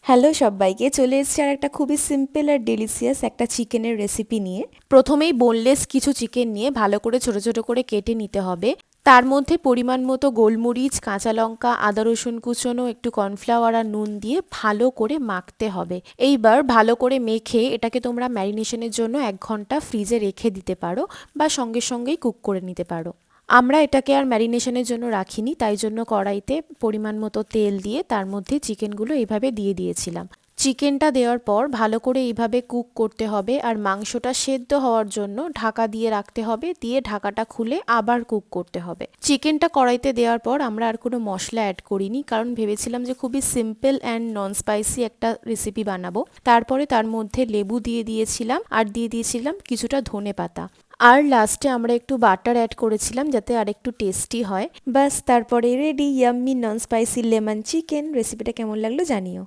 Hello সবাইকে, চলে এসেছি আর একটা খুবই সিম্পল আর ডেলিসিয়াস একটা চিকেনের রেসিপি নিয়ে। প্রথমেই বোনলেস কিছু চিকেন নিয়ে ভালো করে ছোট ছোট করে কেটে নিতে হবে। তার মধ্যে পরিমাণ মতো গোলমরিচ, কাঁচা লঙ্কা, আদা রসুন কুচনো, একটু কর্নফ্লাওয়ার আর নুন দিয়ে ভালো করে মাখতে হবে। এইবার ভালো করে মেখে এটাকে তোমরা ম্যারিনেশনের জন্য 1 ঘন্টা ফ্রিজে রেখে দিতে পারো বা সঙ্গে সঙ্গেই কুক করে নিতে পারো। আমরা এটাকে আর ম্যারিনেশনের জন্য রাখিনি, তাই জন্য কড়াইতে পরিমাণ মতো তেল দিয়ে তার মধ্যে চিকেনগুলো এইভাবে দিয়ে দিয়েছিলাম। চিকেনটা দেওয়ার পর ভালো করে এইভাবে কুক করতে হবে আর মাংসটা সেদ্ধ হওয়ার জন্য ঢাকা দিয়ে রাখতে হবে, দিয়ে ঢাকাটা খুলে আবার কুক করতে হবে। চিকেনটা কড়াইতে দেওয়ার পর আমরা আর কোনো মশলা অ্যাড করিনি, কারণ ভেবেছিলাম যে খুবই সিম্পল অ্যান্ড নন স্পাইসি একটা রেসিপি বানাবো। তারপরে তার মধ্যে লেবু দিয়ে দিয়েছিলাম আর দিয়ে দিয়েছিলাম কিছুটা ধনেপাতা। আর লাস্টে আমরা একটু বাটার অ্যাড করেছিলাম যাতে আর একটু টেস্টি হয়। ব্যাস, তারপরে রেডি ইয়াম্মি নন স্পাইসি লেমন চিকেন। রেসিপিটা কেমন লাগলো জানিও।